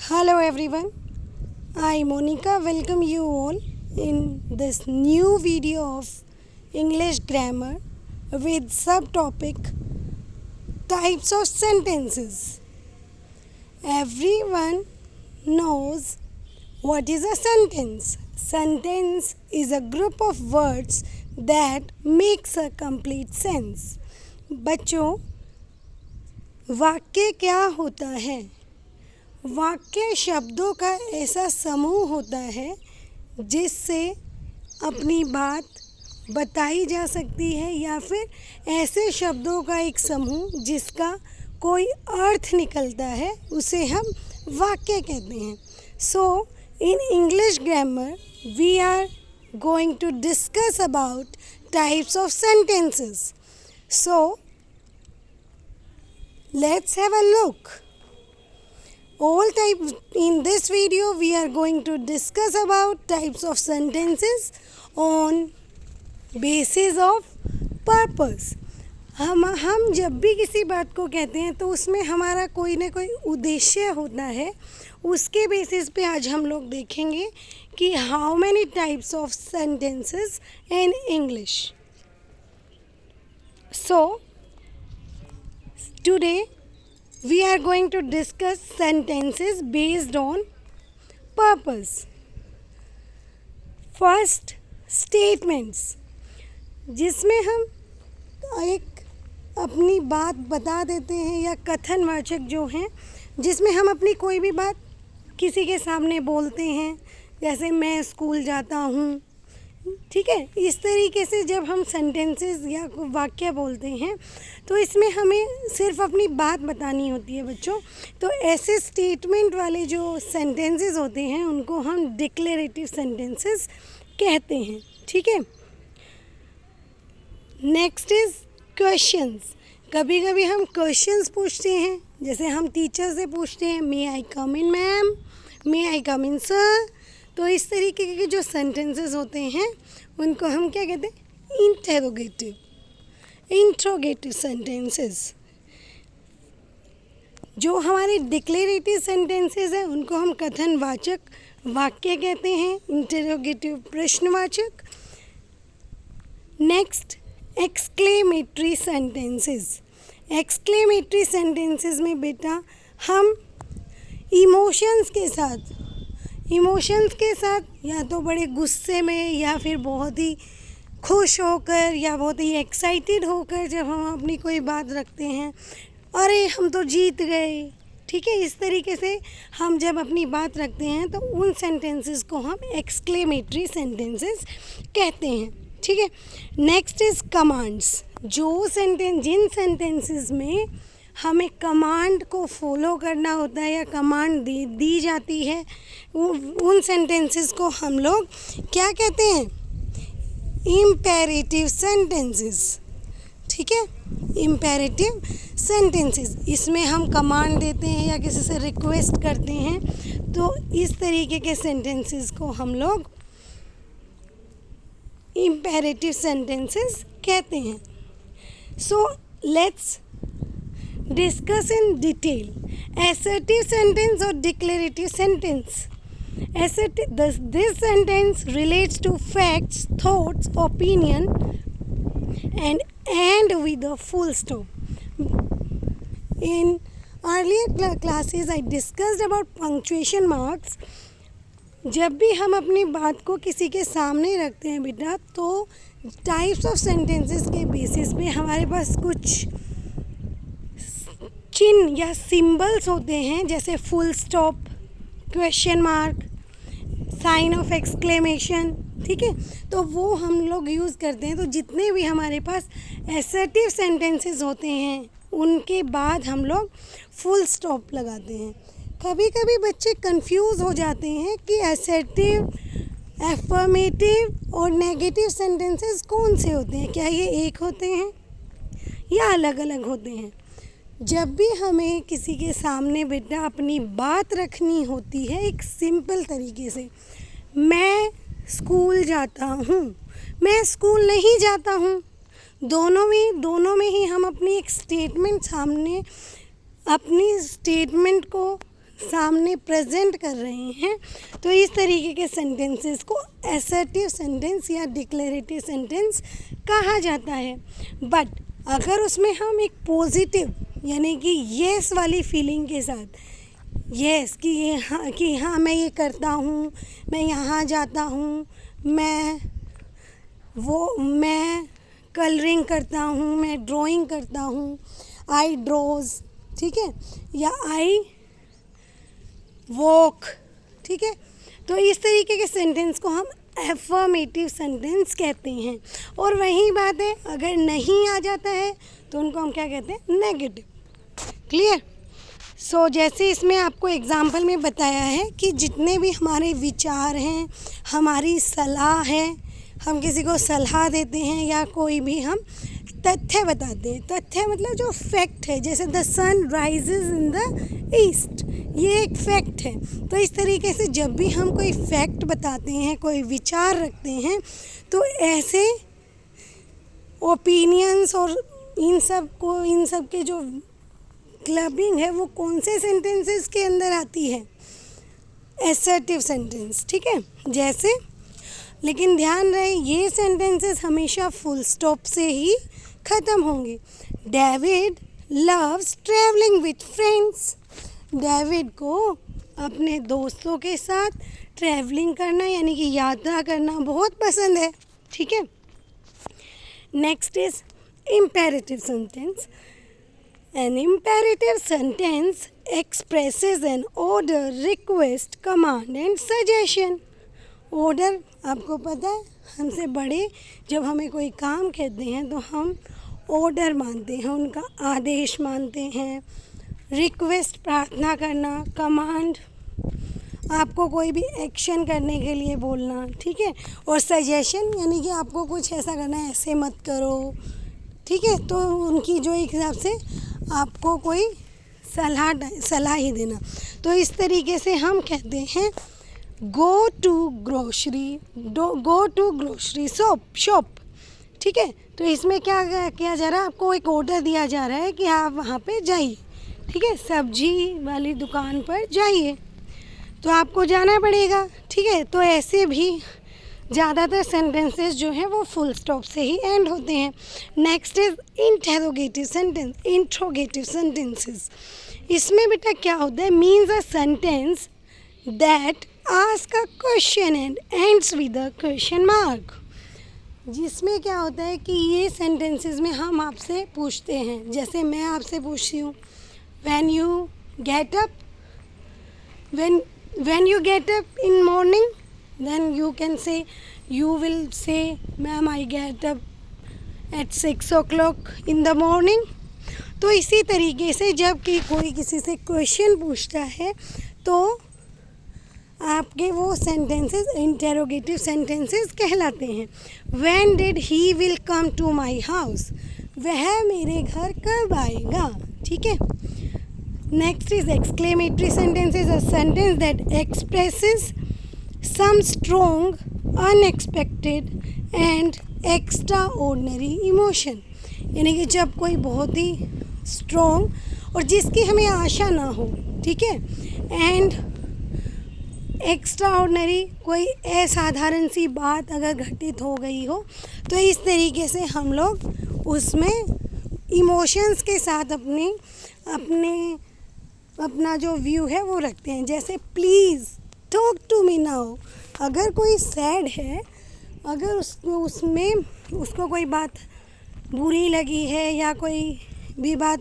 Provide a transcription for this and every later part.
Hello everyone, I Monica welcome you all in this new video of English grammar with subtopic types of sentences. Everyone knows what is a sentence. Sentence is a group of words that makes a complete sense. बच्चों, वाक्य क्या होता है? वाक्य शब्दों का ऐसा समूह होता है जिससे अपनी बात बताई जा सकती है या फिर ऐसे शब्दों का एक समूह जिसका कोई अर्थ निकलता है उसे हम वाक्य कहते हैं. So in English grammar we are going to discuss about types of sentences. So let's have a look. In this video we are going to discuss about types of sentences on basis of purpose. हम जब भी किसी बात को कहते हैं तो उसमें हमारा कोई ना कोई उद्देश्य होता है. उसके बेसिस पे आज हम लोग देखेंगे कि how many types of sentences in English. So today we are going to discuss sentences based on purpose. First, statements, जिसमें हम एक अपनी बात बता देते हैं या कथनवाचक जो हैं जिसमें हम अपनी कोई भी बात किसी के सामने बोलते हैं. जैसे मैं स्कूल जाता हूँ, ठीक है. इस तरीके से जब हम सेंटेंसेस या वाक्य बोलते हैं तो इसमें हमें सिर्फ अपनी बात बतानी होती है बच्चों. तो ऐसे स्टेटमेंट वाले जो सेंटेंसेस होते हैं उनको हम डिक्लेरेटिव सेंटेंसेस कहते हैं, ठीक है. Next is questions. कभी कभी हम क्वेश्चंस पूछते हैं, जैसे हम टीचर से पूछते हैं मे आई कम इन मैम, मे आई कम इन सर. तो इस तरीके के जो सेंटेंसेस होते हैं उनको हम क्या कहते हैं? Interrogative sentences. जो हमारे डिक्लेरेटिव सेंटेंसेस हैं उनको हम कथनवाचक वाक्य कहते हैं, इंटरोगेटिव प्रश्नवाचक. Next, exclamatory sentences. Exclamatory sentences में बेटा हम इमोशंस के साथ या तो बड़े गुस्से में या फिर बहुत ही खुश होकर या बहुत ही एक्साइटेड होकर जब हम अपनी कोई बात रखते हैं, अरे हम तो जीत गए, ठीक है. इस तरीके से हम जब अपनी बात रखते हैं तो उन सेंटेंसेस को हम एक्सक्लेमेटरी सेंटेंसेस कहते हैं, ठीक है. Next is commands. जिन सेंटेंसेस में हमें कमांड को फॉलो करना होता है या कमांड दी जाती है उन सेंटेंसेस को हम लोग क्या कहते हैं? इम्पेरेटिव सेंटेंसेस, ठीक है. इम्पेरेटिव सेंटेंसेस, इसमें हम कमांड देते हैं या किसी से रिक्वेस्ट करते हैं तो इस तरीके के सेंटेंसेस को हम लोग इम्पेरेटिव सेंटेंसेस कहते हैं. So let's discuss in detail assertive sentence or declarative sentence. This sentence relates to facts, thoughts, opinion and with a full stop. In earlier classes I discussed about punctuation marks. जब भी हम अपनी बात को किसी के सामने रखते हैं बेटा तो टाइप्स ऑफ सेंटेंसेस के बेसिस पे हमारे पास कुछ चिन्ह या सिंबल्स होते हैं, जैसे full stop, question mark, sign of exclamation, ठीक है. तो वो हम लोग यूज़ करते हैं. तो जितने भी हमारे पास असर्टिव सेंटेंसेस होते हैं उनके बाद हम लोग फुल स्टॉप लगाते हैं. कभी कभी बच्चे कंफ्यूज हो जाते हैं कि असर्टिव, एफर्मेटिव और नेगेटिव सेंटेंसेस कौन से होते हैं. क्या ये एक होते हैं या अलग अलग होते हैं? जब भी हमें किसी के सामने बेटा अपनी बात रखनी होती है एक सिंपल तरीके से, मैं स्कूल जाता हूँ, मैं स्कूल नहीं जाता हूँ, दोनों में ही हम अपनी एक स्टेटमेंट को सामने प्रेजेंट कर रहे हैं, तो इस तरीके के सेंटेंसेस को असर्टिव सेंटेंस या डिक्लेरेटिव सेंटेंस कहा जाता है। बट अगर उसमें हम एक पॉजिटिव यानी कि येस वाली फीलिंग के साथ, येस कि हाँ मैं ये करता हूँ, मैं यहाँ जाता हूँ, मैं कलरिंग करता हूँ, मैं ड्राइंग करता हूँ, आई ड्रॉज, ठीक है, या आई वॉक, ठीक है। तो इस तरीके के सेंटेंस को हम एफर्मेटिव सेंटेंस कहते हैं। और वही बात है, अगर नहीं आ जाता है तो उनको हम क्या कहते हैं, नेगेटिव। क्लियर? सो जैसे इसमें आपको एग्जाम्पल में बताया है कि जितने भी हमारे विचार हैं, हमारी सलाह है, हम किसी को सलाह देते हैं या कोई भी हम तथ्य बताते हैं, तथ्य मतलब जो फैक्ट है, जैसे the sun rises in the east, ये एक फैक्ट है। तो इस तरीके से जब भी हम कोई फैक्ट बताते हैं, कोई विचार रखते हैं, तो ऐसे ओपिनियंस और इन सब के जो क्लबिंग है वो कौन से सेंटेंसेस के अंदर आती है, असर्टिव सेंटेंस, ठीक है। जैसे, लेकिन ध्यान रहे ये सेंटेंसेस हमेशा फुल स्टॉप से ही ख़त्म होंगे। David loves travelling with friends, David को अपने दोस्तों के साथ ट्रैवलिंग करना यानी कि यात्रा करना बहुत पसंद है, ठीक है। Next is imperative sentence. An imperative sentence expresses an order, request, command and suggestion. Order आपको पता है, हमसे बड़े जब हमें कोई काम कहते हैं तो हम ऑर्डर मानते हैं, उनका आदेश मानते हैं। रिक्वेस्ट प्रार्थना करना, कमांड आपको कोई भी एक्शन करने के लिए बोलना, ठीक है। और सजेशन यानी कि आपको कुछ ऐसा करना है, ऐसे मत करो, ठीक है। तो उनकी जो एक हिसाब से आपको कोई सलाह ही देना। तो इस तरीके से हम कहते हैं गो टू ग्रोसरी शॉप, ठीक है। तो इसमें क्या किया जा रहा है, आपको एक ऑर्डर दिया जा रहा है कि आप वहाँ पे जाइए, ठीक है, सब्जी वाली दुकान पर जाइए, तो आपको जाना पड़ेगा, ठीक है। तो ऐसे भी ज़्यादातर सेंटेंसेस जो हैं वो फुल स्टॉप से ही एंड होते हैं। Next is interrogative sentences. इसमें बेटा क्या होता है, means a sentence that ask a question and ends with a question mark. जिसमें क्या होता है कि ये सेंटेंसेस में हम आपसे पूछते हैं, जैसे मैं आपसे पूछती हूँ, when you get up in morning, then you can say, you will say, ma'am I get up at 6 o'clock in the morning. तो इसी तरीके से जब कि कोई किसी से क्वेश्चन पूछता है तो आपके वो सेंटेंसेस इंटेरोगेटिव सेंटेंसेस कहलाते हैं। When did he will come to my house, वह मेरे घर कब आएगा, ठीक है। Next is exclamatory sentences, a sentence that expresses some strong, unexpected and extraordinary emotion, यानी कि जब कोई बहुत ही स्ट्रॉन्ग और जिसकी हमें आशा ना हो, ठीक है, एंड एक्स्ट्राऑर्डिनरी कोई असाधारण सी बात अगर घटित हो गई हो, तो इस तरीके से हम लोग उसमें इमोशंस के साथ अपना जो व्यू है वो रखते हैं। जैसे please talk to me now, अगर कोई सैड है, अगर उसको कोई बात बुरी लगी है या कोई भी बात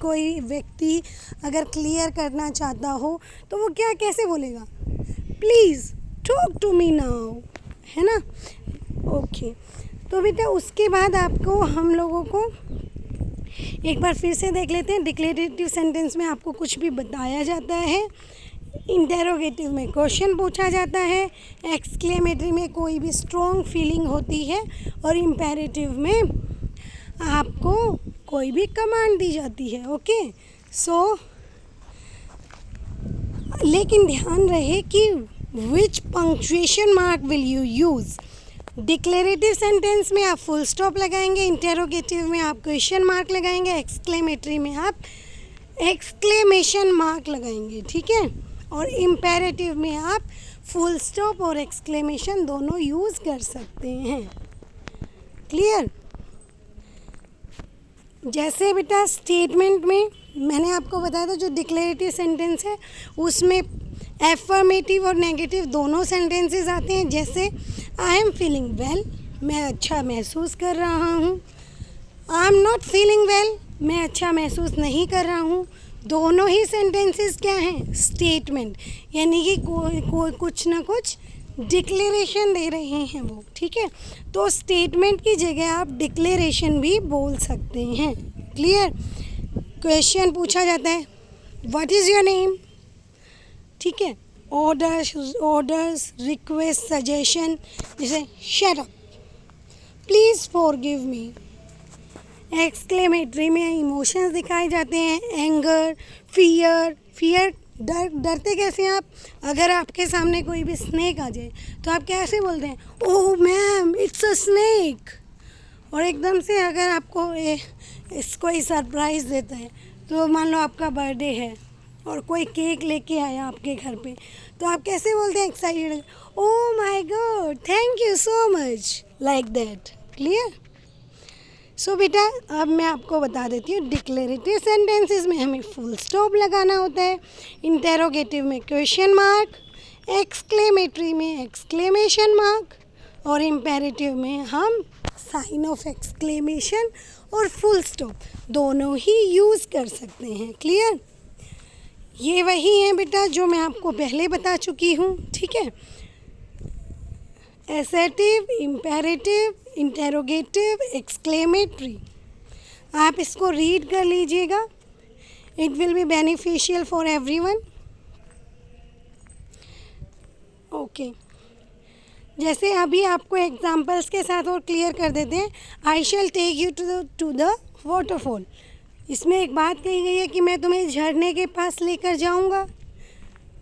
कोई व्यक्ति अगर क्लियर करना चाहता हो तो वो कैसे बोलेगा, please talk to me now, है ना। ओके, तो बेटा उसके बाद आपको हम लोगों को एक बार फिर से देख लेते हैं। डिक्लेरेटिव सेंटेंस में आपको कुछ भी बताया जाता है, इंटेरोगेटिव में क्वेश्चन पूछा जाता है, एक्सक्लेमेटरी में कोई भी स्ट्रॉन्ग फीलिंग होती है, और इम्पेरेटिव में आपको कोई भी कमांड दी जाती है। ओके, सो लेकिन ध्यान रहे कि which punctuation mark will you use. Declarative sentence में आप फुल स्टॉप लगाएंगे, इंटेरोगेटिव में आप क्वेश्चन मार्क लगाएंगे, एक्सक्लेमेटरी में आप एक्सक्लेमेशन मार्क लगाएंगे, ठीक है। और इम्पेरेटिव में आप फुल स्टॉप और एक्सक्लेमेशन दोनों यूज़ कर सकते हैं। क्लियर? जैसे बेटा स्टेटमेंट में मैंने आपको बताया था, जो डिक्लेरेटिव सेंटेंस है उसमें एफर्मेटिव और नेगेटिव दोनों सेंटेंसेस आते हैं। जैसे आई एम फीलिंग वेल, मैं अच्छा महसूस कर रहा हूँ। I am not feeling well, मैं अच्छा महसूस नहीं कर रहा हूँ। दोनों ही सेंटेंसेस क्या हैं? स्टेटमेंट, यानी कि कोई कुछ ना कुछ डिक्लेरेशन दे रहे हैं वो, ठीक है। तो स्टेटमेंट की जगह आप डिक्लेरेशन भी बोल सकते हैं। क्लियर? क्वेश्चन पूछा जाता है, व्हाट इज़ योर नेम, ठीक है। ऑर्डर्स, रिक्वेस्ट, सजेशन, जैसे shut up, please forgive me. Exclamatory में इमोशंस दिखाए जाते हैं, एंगर, फियर, डरते कैसे हैं आप? अगर आपके सामने कोई भी स्नेक आ जाए तो आप कैसे बोलते हैं? ओह मैम, इट्स अ स्नेक। और एकदम से अगर आपको इसको ही सरप्राइज़ देता है, तो मान लो आपका बर्थडे है और कोई केक लेके आया आपके घर पे, तो आप कैसे बोलते हैं excited? Oh my god, thank you so much, like that. Clear? So बेटा अब मैं आपको बता देती हूँ, डिक्लेरेटिव सेंटेंसेस में हमें फुल स्टॉप लगाना होता है, इंटेरोगेटिव में क्वेश्चन मार्क, एक्सक्लेमेटरी में एक्सक्लेमेशन मार्क, और इम्पेरेटिव में हम साइन ऑफ एक्सक्लेमेशन और फुल स्टॉप दोनों ही यूज़ कर सकते हैं। क्लियर? ये वही है बेटा जो मैं आपको पहले बता चुकी हूँ, ठीक है। Assertive, imperative, interrogative, exclamatory. आप इसको रीड कर लीजिएगा, it will be beneficial for everyone. Okay, जैसे अभी आपको एग्जांपल्स के साथ और क्लियर कर देते हैं। I shall take you to the waterfall. इसमें एक बात कही गई है कि मैं तुम्हें झरने के पास लेकर जाऊंगा।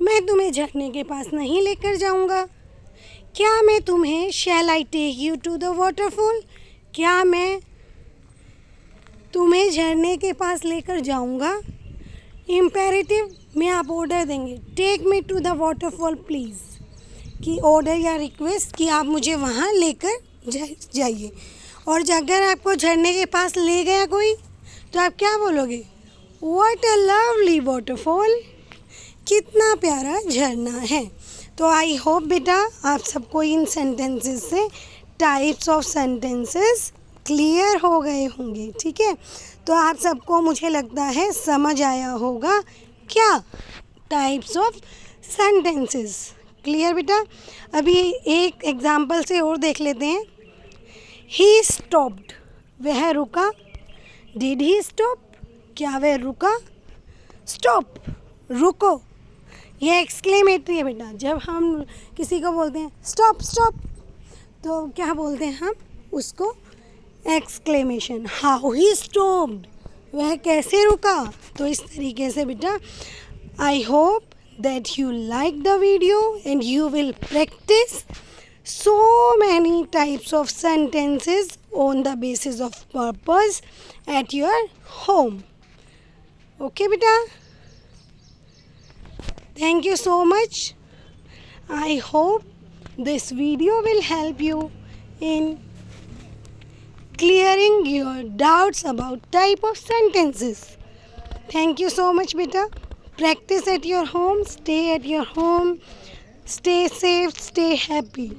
मैं तुम्हें झरने के पास नहीं लेकर जाऊंगा। क्या मैं तुम्हें shall I take you to the waterfall, क्या मैं तुम्हें झरने के पास लेकर जाऊंगा। इम्पेरेटिव में आप ऑर्डर देंगे, take me to the waterfall please, कि ऑर्डर या रिक्वेस्ट कि आप मुझे वहाँ लेकर जाइए। और अगर आपको झरने के पास ले गया कोई, तो आप क्या बोलोगे? व्हाट अ लवली वाटरफॉल, कितना प्यारा झरना है। तो आई होप बेटा आप सबको इन सेंटेंसेस से टाइप्स ऑफ सेंटेंसेस क्लियर हो गए होंगे, ठीक है। तो आप सबको मुझे लगता है समझ आया होगा क्या? Types of sentences. क्लियर बेटा? अभी एक एग्जाम्पल से और देख लेते हैं। ही स्टॉप्ड, वह रुका। डिड ही स्टॉप, क्या वह रुका? स्टॉप, रुको, ये एक्सक्लेमेटरी है बेटा। जब हम किसी को बोलते हैं स्टॉप स्टॉप, तो क्या बोलते हैं हम उसको? एक्सक्लेमेशन। हाउ ही स्टॉप्ड, वह कैसे रुका। तो इस तरीके से बेटा I hope that you like the video and you will practice so many types of sentences on the basis of purpose at your home. Okay beta, thank you so much. I hope this video will help you in clearing your doubts about type of sentences. Thank you so much beta. Practice at your home, stay at your home, stay safe, stay happy.